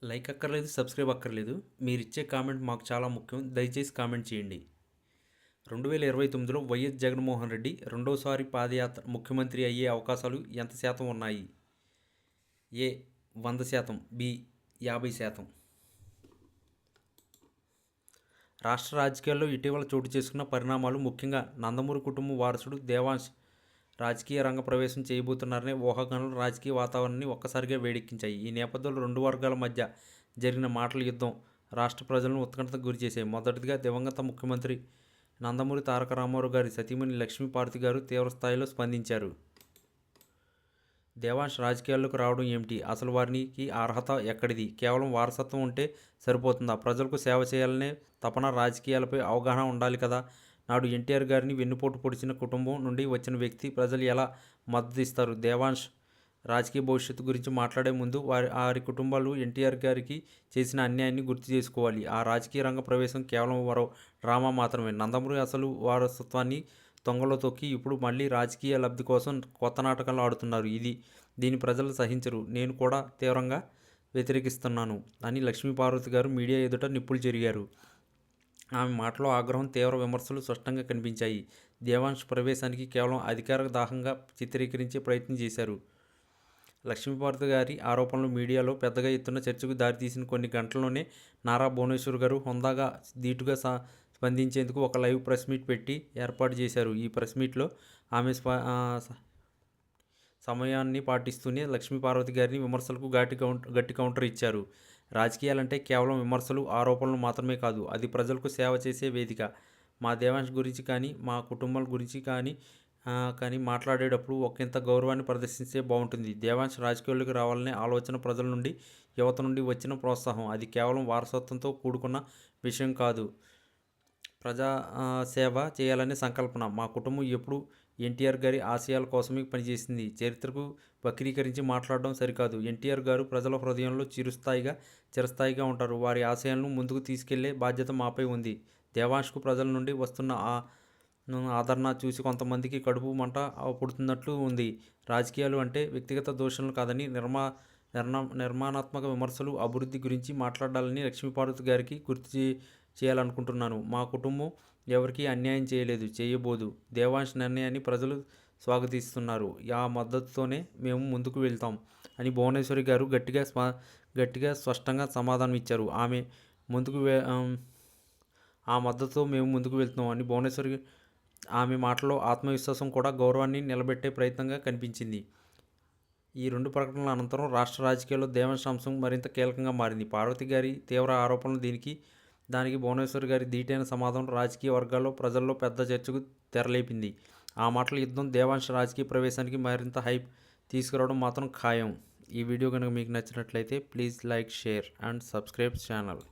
Like అక్కర్లేదు, subscribe అక్కర్లేదు. మీరిచ్చే కామెంట్ మాకు చాలా ముఖ్యం. దయచేసి కామెంట్ చేయండి. 2029లో వైఎస్ జగన్మోహన్ రెడ్డి రెండోసారి పాదయాత్ర ముఖ్యమంత్రి అయ్యే అవకాశాలు ఎంత శాతం ఉన్నాయి? ఏ 100%, బి 50%. రాష్ట్ర రాజకీయాల్లో ఇటీవల చోటు చేసుకున్న పరిణామాలు, ముఖ్యంగా నందమూరి కుటుంబం వారసుడు దేవాంశ్ రాజకీయ రంగ ప్రవేశం చేయబోతున్నారనే ఊహాగానాలు రాజకీయ వాతావరణాన్ని ఒక్కసారిగా వేడెక్కించాయి. ఈ నేపథ్యంలో రెండు వర్గాల మధ్య జరిగిన మాటల యుద్ధం రాష్ట్ర ప్రజలను ఉత్కంఠతకు గురిచేశాయి. మొదటిగా దివంగత ముఖ్యమంత్రి నందమూరి తారక రామారావు గారి సతీమణి లక్ష్మీపార్వతి గారు తీవ్రస్థాయిలో స్పందించారు. దేవాంశ్ రాజకీయాల్లోకి రావడం ఏమిటి? అసలు వారికి అర్హత ఎక్కడిది? కేవలం వారసత్వం ఉంటే సరిపోతుందా? ప్రజలకు సేవ చేయాలనే తపన, రాజకీయాలపై అవగాహన ఉండాలి కదా. నాడు ఎన్టీఆర్ గారిని వెన్నుపోటు పొడిచిన కుటుంబం నుండి వచ్చిన వ్యక్తి ప్రజలు ఎలా మద్దతు ఇస్తారు? దేవాంశ్ రాజకీయ భవిష్యత్తు గురించి మాట్లాడే ముందు వారి కుటుంబాలు ఎన్టీఆర్ గారికి చేసిన అన్యాయాన్ని గుర్తు చేసుకోవాలి. ఆ రాజకీయ రంగ ప్రవేశం కేవలం మరో డ్రామా మాత్రమే. నందమూరి అసలు వారసత్వాన్ని తొంగలో తొక్కి ఇప్పుడు మళ్ళీ రాజకీయ లబ్ధి కోసం కొత్త నాటకాలు ఆడుతున్నారు. దీన్ని ప్రజలు సహించరు. నేను కూడా తీవ్రంగా వ్యతిరేకిస్తున్నాను అని లక్ష్మీపార్వతి గారు మీడియా ఎదుట నిప్పులు చెరిగారు. ఆమె మాటలో ఆగ్రహం, తీవ్ర విమర్శలు స్పష్టంగా కనిపించాయి. దేవాంశ్ ప్రవేశానికి కేవలం అధికార దాహంగా చిత్రీకరించే ప్రయత్నం చేశారు. లక్ష్మీపార్వతి గారి ఆరోపణలు మీడియాలో పెద్దగా ఎత్తున చర్చకు దారితీసిన కొన్ని గంటల్లోనే నారా భువనేశ్వర్ గారు హుందాగా, ధీటుగా స్పందించేందుకు ఒక లైవ్ ప్రెస్ మీట్ పెట్టి ఏర్పాటు చేశారు. ఈ ప్రెస్ మీట్లో ఆమె సమయాన్ని పాటిస్తూనే లక్ష్మీపార్వతి గారిని విమర్శలకు గట్టి కౌంటర్ ఇచ్చారు. రాజకీయాలంటే కేవలం విమర్శలు, ఆరోపణలు మాత్రమే కాదు, అది ప్రజలకు సేవ చేసే వేదిక. మా దేవాంశ్ గురించి కానీ, మా కుటుంబాల గురించి కానీ మాట్లాడేటప్పుడు ఒకంత గౌరవాన్ని ప్రదర్శిస్తే బాగుంటుంది. దేవాంశ్ రాజకీయాల్లోకి రావాలనే ఆలోచన ప్రజల నుండి, యువత నుండి వచ్చిన ప్రోత్సాహం. అది కేవలం వారసత్వంతో కూడుకున్న విషయం కాదు, ప్రజా సేవ చేయాలనే సంకల్పన. మా కుటుంబం ఎప్పుడు ఎన్టీఆర్ గారి ఆశయాల కోసమే పనిచేసింది. చరిత్రకు వక్రీకరించి మాట్లాడడం సరికాదు. ఎన్టీఆర్ గారు ప్రజల హృదయంలో చిరస్థాయిగా ఉంటారు. వారి ఆశయాలను ముందుకు తీసుకెళ్లే బాధ్యత మాపై ఉంది. దేవాంశ్కు ప్రజల నుండి వస్తున్న ఆదరణ చూసి కొంతమందికి కడుపు మంట పుడుతున్నట్లు ఉంది. రాజకీయాలు అంటే వ్యక్తిగత దోషణలు కాదని, నిర్మాణాత్మక విమర్శలు, అభివృద్ధి గురించి మాట్లాడాలని లక్ష్మీపార్వతి గారికి గుర్తు చేయాలనుకుంటున్నాను. మా కుటుంబం ఎవరికీ అన్యాయం చేయలేదు, చేయబోదు. దేవాంశ్ నిర్ణయాన్ని ప్రజలు స్వాగతిస్తున్నారు. ఆ మద్దతుతోనే మేము ముందుకు వెళ్తాం అని భువనేశ్వరి గారు గట్టిగా స్పష్టంగా సమాధానం ఇచ్చారు. ఆ మద్దతుతో మేము ముందుకు వెళ్తున్నాం అని భువనేశ్వరి ఆమె మాటలో ఆత్మవిశ్వాసం కూడా గౌరవాన్ని నిలబెట్టే ప్రయత్నంగా కనిపించింది. ఈ రెండు ప్రకటనల అనంతరం రాష్ట్ర రాజకీయాల్లో దేవాంశ్ అంశం మరింత కీలకంగా మారింది. పార్వతి గారి తీవ్ర ఆరోపణలు, దానికి భువనేశ్వర్ గారి ధీటైన సమాధానం రాజకీయ వర్గాల్లో, ప్రజల్లో పెద్ద చర్చకు తెరలేపింది. ఆ మాటల యుద్ధం దేవాంశ్ రాజకీయ ప్రవేశానికి మరింత హైప్ తీసుకురావడం మాత్రం ఖాయం. ఈ వీడియో కనుక మీకు నచ్చినట్లయితే please like, share and subscribe channel.